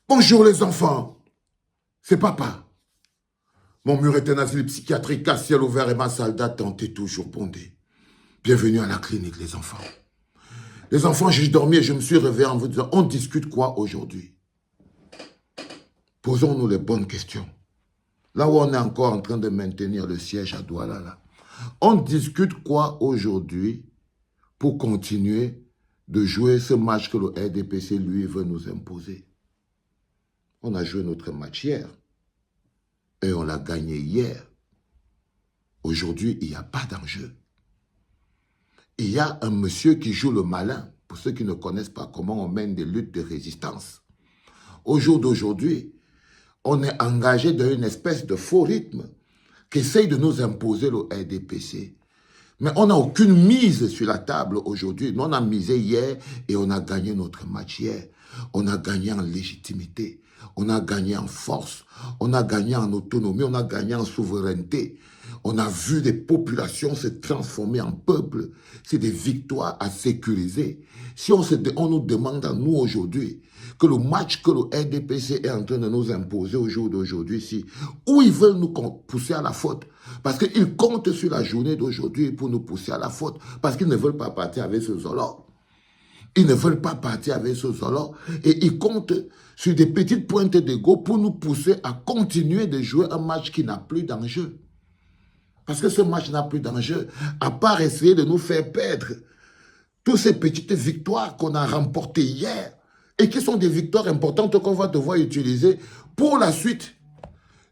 Bonjour les enfants, c'est papa. Mon mur est un asile psychiatrique à ciel ouvert et ma salle d'attente est toujours bondée. Bienvenue à la clinique les enfants. Les enfants, j'ai dormi et je me suis réveillé en vous disant, on discute quoi aujourd'hui? Posons-nous les bonnes questions. Là où on est encore en train de maintenir le siège à Douala, là. On discute quoi aujourd'hui pour continuer de jouer ce match que le RDPC, lui, veut nous imposer? On a joué notre match hier. Et on l'a gagné hier. Aujourd'hui, il n'y a pas d'enjeu. Il y a un monsieur qui joue le malin, pour ceux qui ne connaissent pas comment on mène des luttes de résistance. Au jour d'aujourd'hui, on est engagé dans une espèce de faux rythme qui essaye de nous imposer le RDPC. Mais on n'a aucune mise sur la table aujourd'hui. Nous, on a misé hier et on a gagné notre match hier. On a gagné en légitimité. On a gagné en force, on a gagné en autonomie, on a gagné en souveraineté. On a vu des populations se transformer en peuple. C'est des victoires à sécuriser. Si on nous demande à nous aujourd'hui que le match que le RDPC est en train de nous imposer au jour d'aujourd'hui, où ils veulent nous pousser à la faute, parce qu'ils comptent sur la journée d'aujourd'hui pour nous pousser à la faute, parce qu'ils ne veulent pas partir avec ce Zolo. Ils ne veulent pas partir avec ce Zolo et ils comptent sur des petites pointes d'ego pour nous pousser à continuer de jouer un match qui n'a plus d'enjeu. Parce que ce match n'a plus d'enjeu, à part essayer de nous faire perdre toutes ces petites victoires qu'on a remportées hier et qui sont des victoires importantes qu'on va devoir utiliser pour la suite.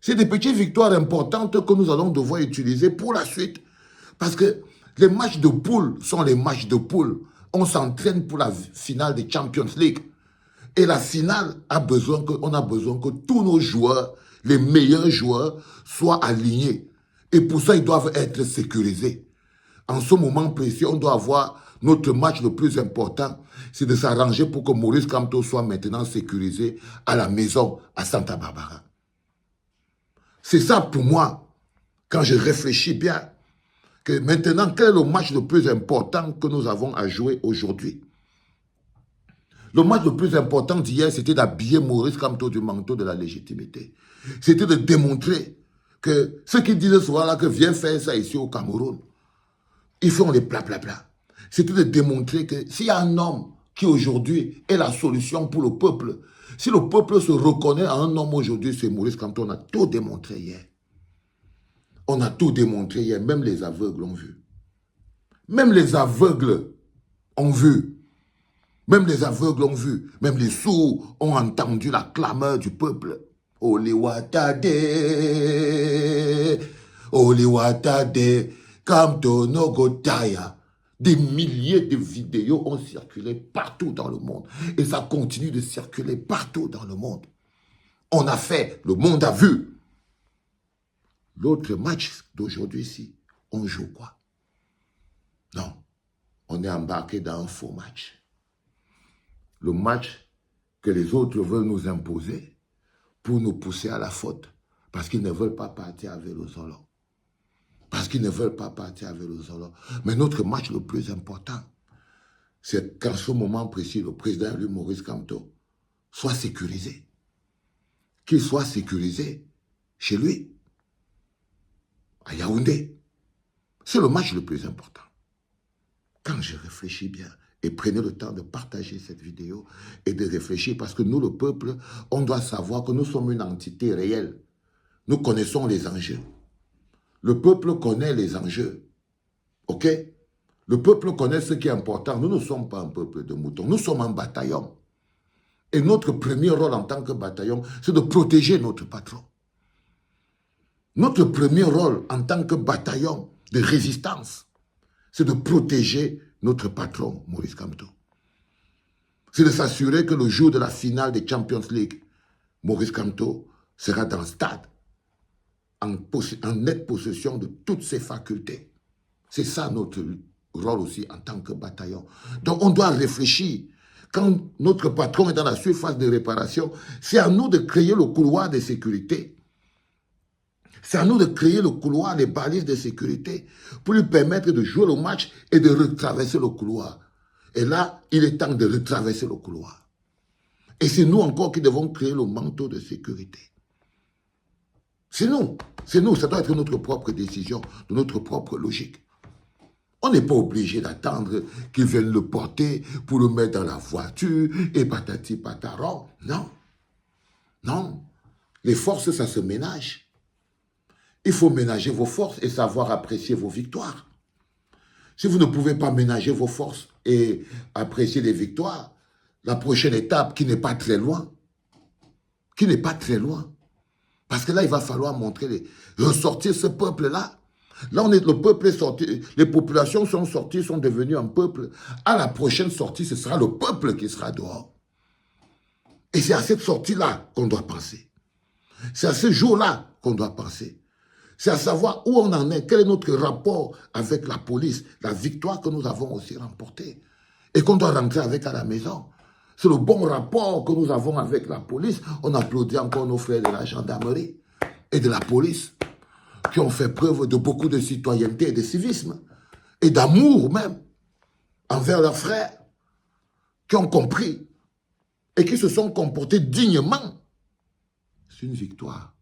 C'est des petites victoires importantes que nous allons devoir utiliser pour la suite. Parce que les matchs de poule sont les matchs de poule. On s'entraîne pour la finale des Champions League. Et la finale on a besoin que tous nos joueurs, les meilleurs joueurs, soient alignés. Et pour ça, ils doivent être sécurisés. En ce moment précis, on doit avoir notre match le plus important, c'est de s'arranger pour que Maurice Kamto soit maintenant sécurisé à la maison à Santa Barbara. C'est ça pour moi, quand je réfléchis bien, que maintenant, quel est le match le plus important que nous avons à jouer aujourd'hui? Le match le plus important d'hier, c'était d'habiller Maurice Kamto du manteau de la légitimité. C'était de démontrer que ceux qui disent souvent là que viens faire ça ici au Cameroun, ils font les bla. C'était de démontrer que s'il y a un homme qui aujourd'hui est la solution pour le peuple, si le peuple se reconnaît en un homme aujourd'hui, c'est Maurice Kamto. On a tout démontré hier. On a tout démontré hier, même les aveugles ont vu. Même les aveugles ont vu. Même les aveugles ont vu. Même les sourds ont entendu la clameur du peuple. Oliwatade, Oliwatade, Kamto Nogotaya. Des milliers de vidéos ont circulé partout dans le monde. Et ça continue de circuler partout dans le monde. On a fait, le monde a vu. L'autre match d'aujourd'hui ici, on joue quoi? Non, on est embarqué dans un faux match. Le match que les autres veulent nous imposer pour nous pousser à la faute. Parce qu'ils ne veulent pas partir avec le Zolo. Parce qu'ils ne veulent pas partir avec le Zolo. Mais notre match le plus important, c'est qu'en ce moment précis, le président lui, Maurice Kamto, soit sécurisé. Qu'il soit sécurisé chez lui. À Yaoundé. C'est le match le plus important. Quand je réfléchis bien, et prenez le temps de partager cette vidéo et de réfléchir, parce que nous, le peuple, on doit savoir que nous sommes une entité réelle. Nous connaissons les enjeux. Le peuple connaît les enjeux. OK? Le peuple connaît ce qui est important. Nous ne sommes pas un peuple de moutons. Nous sommes un bataillon. Et notre premier rôle en tant que bataillon, c'est de protéger notre patron. Notre premier rôle en tant que bataillon de résistance, c'est de protéger notre patron, Maurice Kamto. C'est de s'assurer que le jour de la finale des Champions League, Maurice Kamto sera dans le stade, en nette possession de toutes ses facultés. C'est ça notre rôle aussi en tant que bataillon. Donc on doit réfléchir. Quand notre patron est dans la surface de réparation, c'est à nous de créer le couloir de sécurité. C'est à nous de créer le couloir, les balises de sécurité pour lui permettre de jouer le match et de retraverser le couloir. Et là, il est temps de retraverser le couloir. Et c'est nous encore qui devons créer le manteau de sécurité. C'est nous, ça doit être notre propre décision, de notre propre logique. On n'est pas obligé d'attendre qu'ils viennent le porter pour le mettre dans la voiture et patati patara. Non, non. Les forces, ça se ménage. Il faut ménager vos forces et savoir apprécier vos victoires. Si vous ne pouvez pas ménager vos forces et apprécier les victoires, la prochaine étape qui n'est pas très loin, parce que là, il va falloir montrer, ressortir ce peuple-là. Là, le peuple est sorti, les populations sont sorties, sont devenues un peuple. À la prochaine sortie, ce sera le peuple qui sera dehors. Et c'est à cette sortie-là qu'on doit penser. C'est à ce jour-là qu'on doit penser. C'est à savoir où on en est, quel est notre rapport avec la police, la victoire que nous avons aussi remportée et qu'on doit rentrer avec à la maison. C'est le bon rapport que nous avons avec la police. On applaudit encore nos frères de la gendarmerie et de la police qui ont fait preuve de beaucoup de citoyenneté et de civisme et d'amour même envers leurs frères, qui ont compris et qui se sont comportés dignement. C'est une victoire.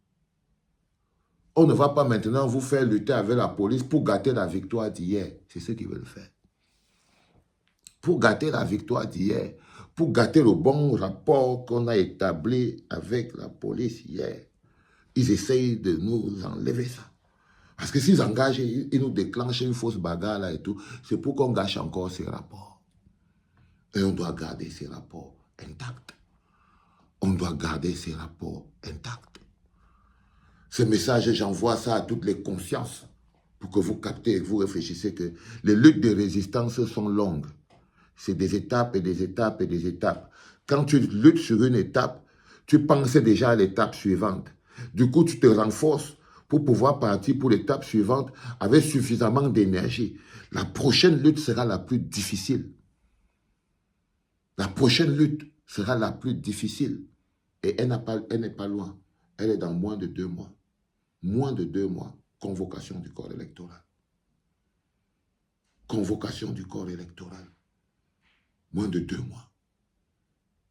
On ne va pas maintenant vous faire lutter avec la police pour gâter la victoire d'hier. C'est ce qu'ils veulent faire. Pour gâter la victoire d'hier, pour gâter le bon rapport qu'on a établi avec la police hier. Ils essayent de nous enlever ça. Parce que s'ils engagent, ils nous déclenchent une fausse bagarre là et tout, c'est pour qu'on gâche encore ces rapports. Et on doit garder ces rapports intacts. On doit garder ces rapports intacts. Ce message, j'envoie ça à toutes les consciences pour que vous captez et que vous réfléchissez que les luttes de résistance sont longues. C'est des étapes et des étapes et des étapes. Quand tu luttes sur une étape, tu penses déjà à l'étape suivante. Du coup, tu te renforces pour pouvoir partir pour l'étape suivante avec suffisamment d'énergie. La prochaine lutte sera la plus difficile. La prochaine lutte sera la plus difficile. Et elle n'est pas loin. Elle est dans moins de 2 mois. Moins de 2 mois. Convocation du corps électoral. Convocation du corps électoral. Moins de 2 mois.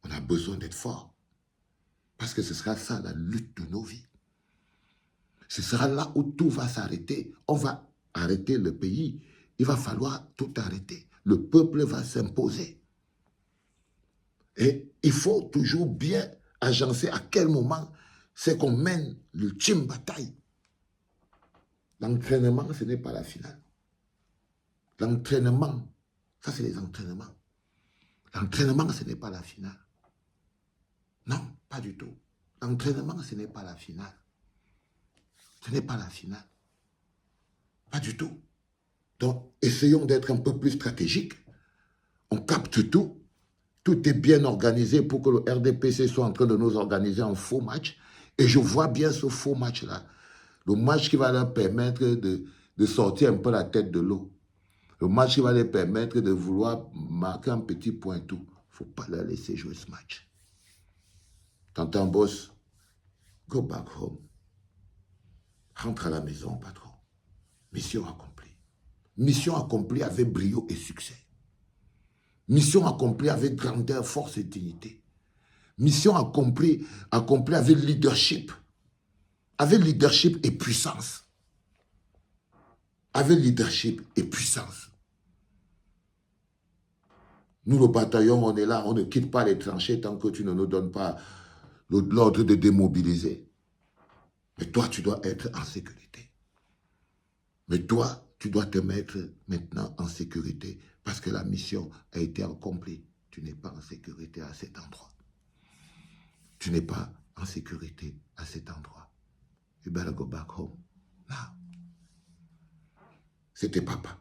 On a besoin d'être fort. Parce que ce sera ça la lutte de nos vies. Ce sera là où tout va s'arrêter. On va arrêter le pays. Il va falloir tout arrêter. Le peuple va s'imposer. Et il faut toujours bien agencer à quel moment c'est qu'on mène l'ultime bataille. L'entraînement, ce n'est pas la finale. L'entraînement, ça c'est les entraînements. L'entraînement, ce n'est pas la finale. Non, pas du tout. L'entraînement, ce n'est pas la finale. Ce n'est pas la finale. Pas du tout. Donc, essayons d'être un peu plus stratégiques. On capte tout. Tout est bien organisé pour que le RDPC soit en train de nous organiser un faux match. Et je vois bien ce faux match-là. Le match qui va leur permettre de sortir un peu la tête de l'eau. Le match qui va leur permettre de vouloir marquer un petit point tout. Il ne faut pas leur laisser jouer ce match. T'entends, boss? Go back home. Rentre à la maison, patron. Mission accomplie. Mission accomplie avec brio et succès. Mission accomplie avec grandeur, force et dignité. Mission accomplie avec leadership. Avec leadership et puissance. Avec leadership et puissance. Nous, le bataillon, on est là, on ne quitte pas les tranchées tant que tu ne nous donnes pas l'ordre de démobiliser. Mais toi, tu dois être en sécurité. Mais toi, tu dois te mettre maintenant en sécurité parce que la mission a été accomplie. Tu n'es pas en sécurité à cet endroit. Tu n'es pas en sécurité à cet endroit. You better go back home. Now. C'était papa.